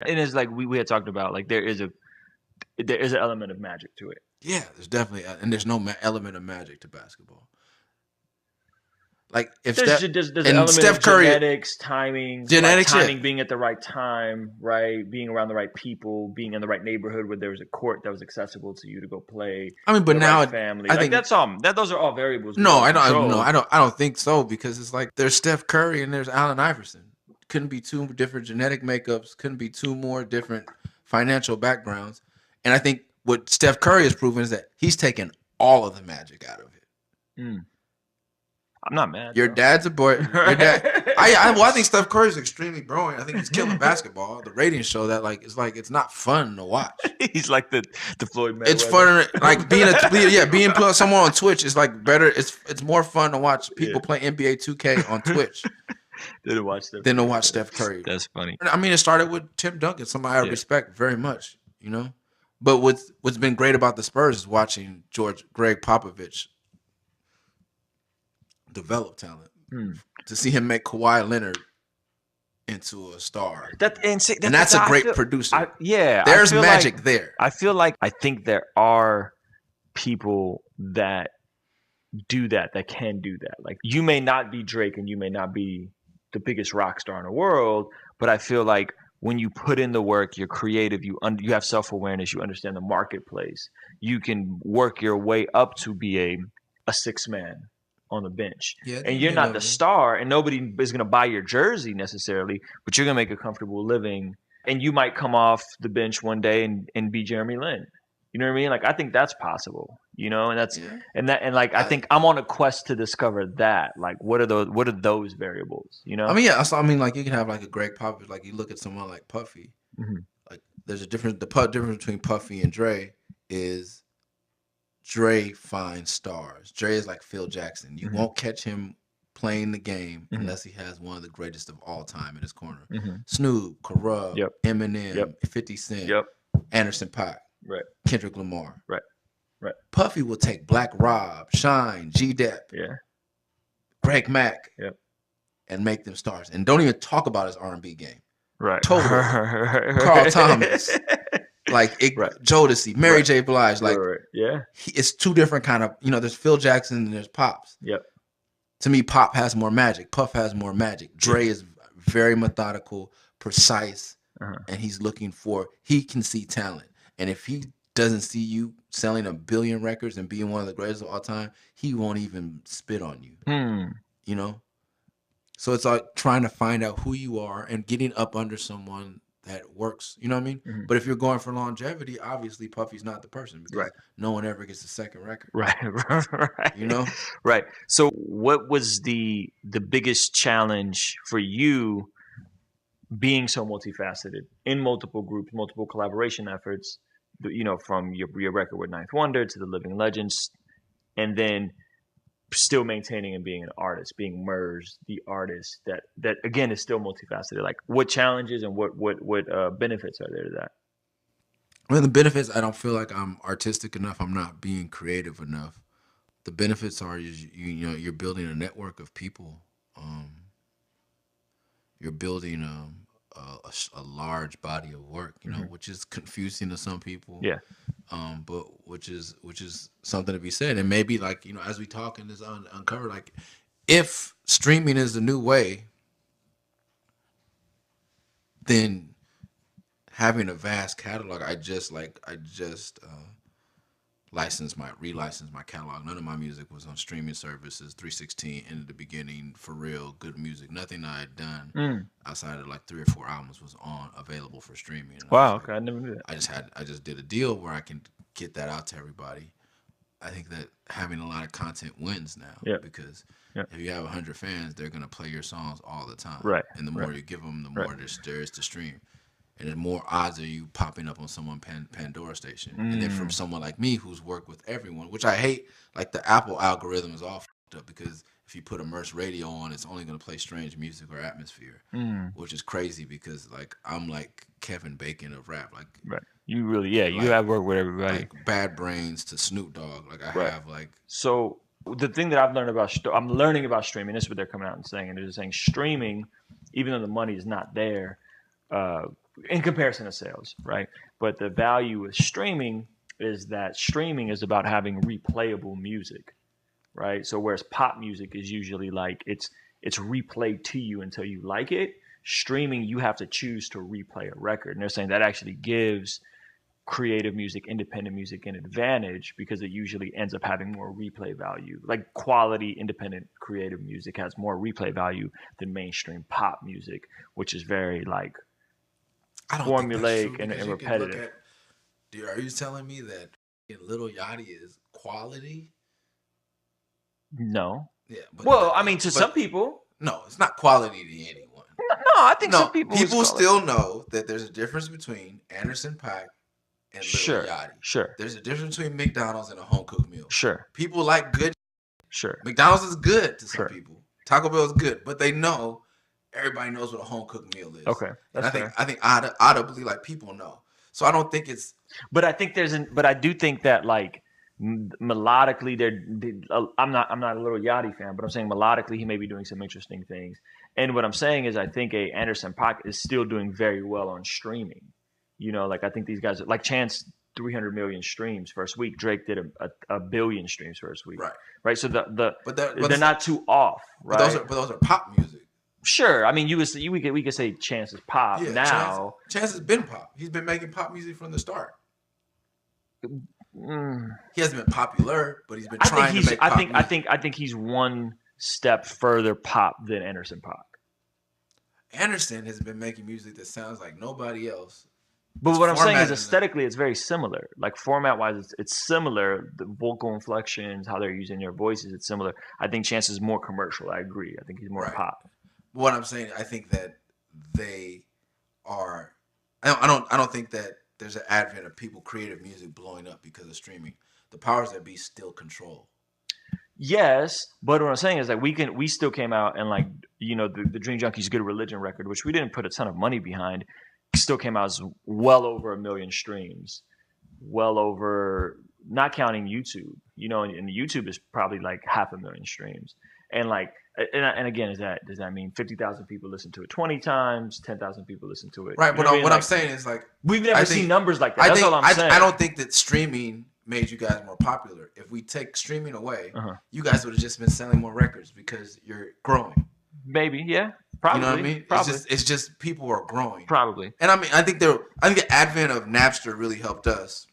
And it's like we had talked about, like there is an element of magic to it. Yeah, there's definitely, and there's no element of magic to basketball. Like if There's Steph an and element of Steph Curry, genetics, timing, yeah, being at the right time, right, being around the right people, being in the right neighborhood where there was a court that was accessible to you to go play. I mean, but The now right family, I like think that's those are all variables we no, don't I don't, control. I don't think so because it's like there's Steph Curry and there's Allen Iverson. Couldn't be two different genetic makeups. Couldn't be two more different financial backgrounds. And I think what Steph Curry has proven is that he's taken all of the magic out of it. Mm. I'm not mad. Your dad's a boy. Your dad. I think Steph Curry is extremely brilliant. I think he's killing basketball. The ratings show that it's not fun to watch. He's like the Floyd Mayweather. It's fun like being someone on Twitch is like better. It's more fun to watch people play NBA 2K on Twitch than to watch Steph Curry. That's funny. I mean, it started with Tim Duncan, somebody I respect very much, you know. But what's been great about the Spurs is watching Greg Popovich develop talent. To see him make Kawhi Leonard into a star. That's a great producer. There's magic there. I think there are people that do that can do that. Like, you may not be Drake and you may not be the biggest rock star in the world, but I feel like when you put in the work, you're creative, you have self-awareness, you understand the marketplace, you can work your way up to be a six man on the bench. And you're not the star, and nobody is going to buy your jersey necessarily, but you're going to make a comfortable living, and you might come off the bench one day and be Jeremy Lin. You know what I mean? Like, I think that's possible, you know, and I think I'm on a quest to discover that. Like, what are those variables, you know? I mean, like, you can have like a Greg Popovich, like you look at someone like Puffy, like there's a difference. The difference between Puffy and Dre is Dre finds stars. Dre is like Phil Jackson. You won't catch him playing the game unless he has one of the greatest of all time in his corner. Snoop, Corrupt, Eminem, 50 Cent, Anderson .Paak, Kendrick Lamar. Puffy will take Black Rob, Shine, G-Dep, Greg Mack, and make them stars. And don't even talk about his R&B game. Totally. Carl Thomas. Like Jodeci, Mary J. Blige, like it's two different kind of, you know. There's Phil Jackson and there's Pops. To me, Pop has more magic. Puff has more magic. Dre is very methodical, precise, and he can see talent. And if he doesn't see you selling 1 billion records and being one of the greatest of all time, he won't even spit on you. You know. So it's like trying to find out who you are and getting up under someone that works, you know what I mean? But if you're going for longevity, obviously Puffy's not the person because no one ever gets a second record. Right. You know? Right. So what was the biggest challenge for you being so multifaceted in multiple groups, multiple collaboration efforts, you know, from your record with Ninth Wonder to the Living Legends, and then still maintaining and being an artist, being Murs, the artist that again is still multifaceted? Like, what challenges and what benefits are there to that? Well, the benefits, I don't feel like I'm artistic enough. I'm not being creative enough. The benefits are you know, you're building a network of people. You're building a large body of work, you know, which is confusing to some people. But which is something to be said. And maybe, like, you know, as we talk and this uncover, like, if streaming is the new way, then having a vast catalog, I just relicensed my catalog. None of my music was on streaming services. 316 in the beginning, for real, good music. Nothing I had done outside of like 3 or 4 albums was available for streaming. And wow, okay, I never knew that. I just did a deal where I can get that out to everybody. I think that having a lot of content wins now because if you have 100 fans, they're gonna play your songs all the time. And the more you give them, the more there is to stream. And the more odds of you popping up on someone Pandora station. And then from someone like me who's worked with everyone, which I hate, like the Apple algorithm is all fucked up because if you put a Murs radio on, it's only going to play strange music or atmosphere, which is crazy because, like, I'm like Kevin Bacon of rap. Like, you really, you have worked with everybody. Like Bad Brains to Snoop Dogg. Like, I have, like. So the thing that I'm learning about streaming, this is what they're coming out and saying, and they're just saying streaming, even though the money is not there, in comparison to sales, right? But the value with streaming is that streaming is about having replayable music, right? So whereas pop music is usually like it's replayed to you until you like it, streaming you have to choose to replay a record. And they're saying that actually gives creative music, independent music an advantage because it usually ends up having more replay value. Like quality independent creative music has more replay value than mainstream pop music, which is very like I don't think that's true formulaic and because you can look repetitive. at. Are you telling me that Lil Yachty is quality? No. Yeah, but Well, I mean, to some people. no, it's not quality to anyone. No, I think No, some people still know that there's a difference between Anderson .Paak and Lil Yachty. Sure. There's a difference between McDonald's and a home cooked meal. Sure. People like good. Sure. McDonald's is good to some people. Taco Bell is good, but they know everybody knows what a home cooked meal is. Okay, that's and I think audibly like people know. So I don't think it's. But I think but I do think that like melodically, I'm not a Lil Yachty fan, but I'm saying melodically he may be doing some interesting things. And what I'm saying is I think a Anderson .Paak is still doing very well on streaming. You know, like I think these guys like Chance 300 million streams first week. Drake did a billion streams first week. Right. So but they're not too off. Right. But those are pop music. Sure. I mean, we could say Chance is pop now. Chance has been pop. He's been making pop music from the start. He hasn't been popular, but he's been trying to make pop music. I think he's one step further pop than Anderson .Paak. Anderson has been making music that sounds like nobody else. But what I'm saying is aesthetically, it's very similar. Like format-wise, it's similar. The vocal inflections, how they're using their voices, it's similar. I think Chance is more commercial. I agree. I think he's more pop. What I'm saying, I think that they are. I don't think that there's an advent of people creative music blowing up because of streaming. The powers that be still control. Yes, but what I'm saying is that we still came out and like the Dream Junkies Good Religion record, which we didn't put a ton of money behind, still came out as well over 1 million streams, well over, not counting YouTube. And YouTube is probably like 500,000 streams, and like. And again, does that mean 50,000 people listen to it 20 times, 10,000 people listen to it? Right, but what I'm saying is like we've never seen numbers like that. That's all I'm saying. I don't think that streaming made you guys more popular. If we take streaming away, you guys would have just been selling more records because you're growing. Maybe, yeah, probably. You know what I mean? Probably. It's just people are growing. Probably. And I mean, I think the advent of Napster really helped us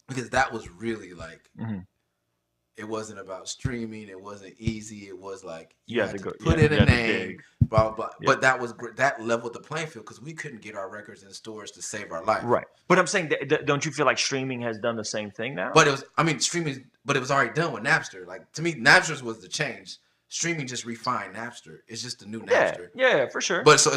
because that was really like. Mm-hmm. It wasn't about streaming. It wasn't easy. It was like you had to put in a name, blah, blah, blah. Yeah. But that was that leveled the playing field because we couldn't get our records in stores to save our life. Right. But I'm saying, don't you feel like streaming has done the same thing now? But streaming, but it was already done with Napster. Like to me, Napster was the change. Streaming just refined Napster. It's just a new Napster. Yeah, for sure. But so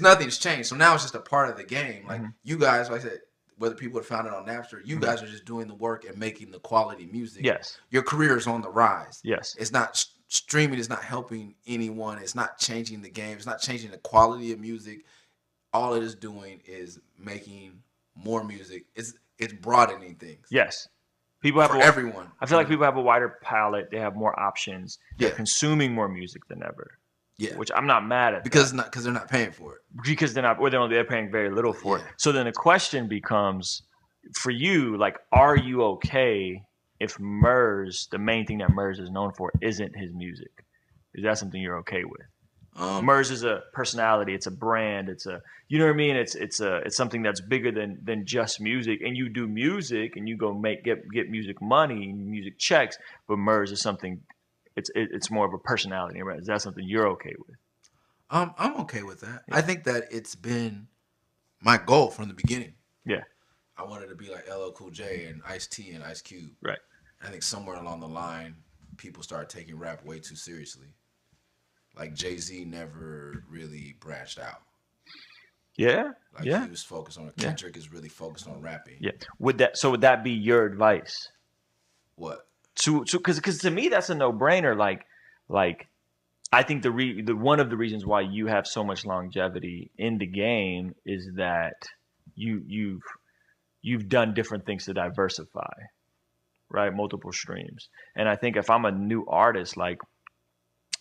nothing's changed. So now it's just a part of the game. Like you guys, like I said, whether people had found it on Napster, you guys are just doing the work and making the quality music. Yes. Your career is on the rise. Yes. It's not streaming is not helping anyone. It's not changing the game. It's not changing the quality of music. All it is doing is making more music. It's broadening things. Yes. People have everyone. I feel like people have a wider palette. They have more options. They're consuming more music than ever. Yeah, which I'm not mad at because they're not paying for it. Because they're paying very little for it. So then the question becomes, for you, like, are you okay if Murs, the main thing that Murs is known for, isn't his music? Is that something you're okay with? Murs is a personality. It's a brand. It's you know what I mean? It's something that's bigger than just music. And you do music and you go get music money, music checks. But Murs is something. It's more of a personality. Right? Is that something you're okay with? I'm okay with that. Yeah. I think that it's been my goal from the beginning. Yeah. I wanted to be like LL Cool J and Ice-T and Ice Cube. Right. I think somewhere along the line, people started taking rap way too seriously. Like Jay-Z never really branched out. Yeah. Like he was focused on it. Kendrick is really focused on rapping. Yeah. Would that be your advice? What? Because to me that's a no-brainer. Like I think the one of the reasons why you have so much longevity in the game is that you've done different things to diversify, right? Multiple streams. And I think if I'm a new artist, like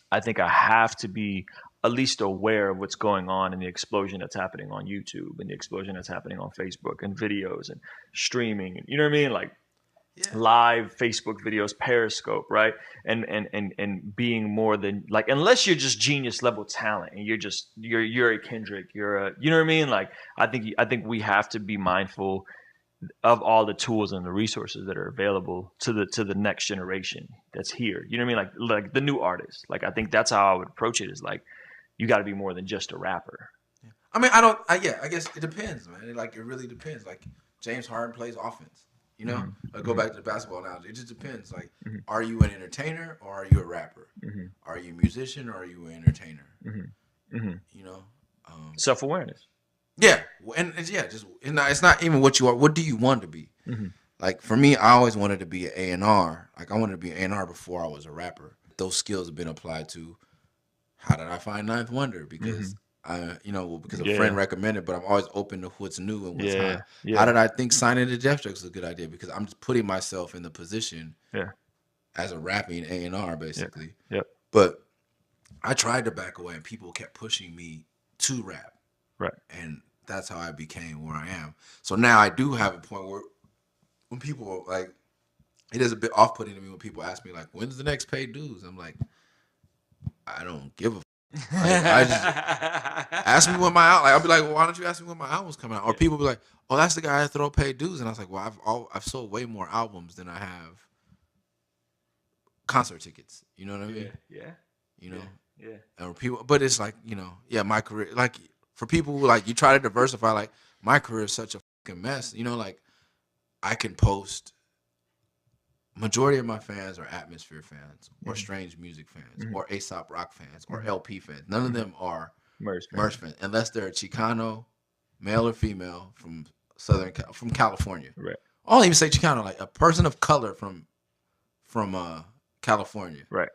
I think I have to be at least aware of what's going on and the explosion that's happening on YouTube and the explosion that's happening on Facebook and videos and streaming. You know what I mean? Like live Facebook videos, Periscope, right? And being more than like, unless you're just genius level talent and you're a Kendrick, you're a, you know what I mean? Like, I think we have to be mindful of all the tools and the resources that are available to the next generation that's here. You know what I mean? Like the new artists. Like, I think that's how I would approach it, is like, you got to be more than just a rapper. I mean, I guess it depends, man. It really depends. Like, James Harden plays offense. You know, go back to the basketball analogy. It just depends. Like, are you an entertainer or are you a rapper? Are you a musician or are you an entertainer? You know, self-awareness. Yeah, and it's not even what you are. What do you want to be? Like, for me, I always wanted to be an A&R. Like, I wanted to be an A&R before I was a rapper. Those skills have been applied to how did I find Ninth Wonder? Because because a friend recommended, but I'm always open to what's new and what's hot. How did I think signing to Def Jux was a good idea? Because I'm just putting myself in the position as a rapping A&R, basically. But I tried to back away, and people kept pushing me to rap. Right. And that's how I became where I am. So now I do have a point where when people, like, it is a bit off-putting to me when people ask me, like, when's the next paid dues? I'm like, I don't give a I just ask me when my album. Like, I'll be like, well, why don't you ask me when my album's coming out? Or people be like, oh, that's the guy that throw paid dues, and I was like, well, I've sold way more albums than I have concert tickets. You know what I mean? Yeah. You know. Yeah. Or people, but it's like, you know, my career. Like, for people who, like, you try to diversify. Like, my career is such a fucking mess. You know, like, I can post. Majority of my fans are Atmosphere fans, or Strange Music fans, or Aesop Rock fans, or LP fans. None of them are Murs fans, unless they're a Chicano, male or female, from from California. Right. I don't even say Chicano, like a person of color from California. Right.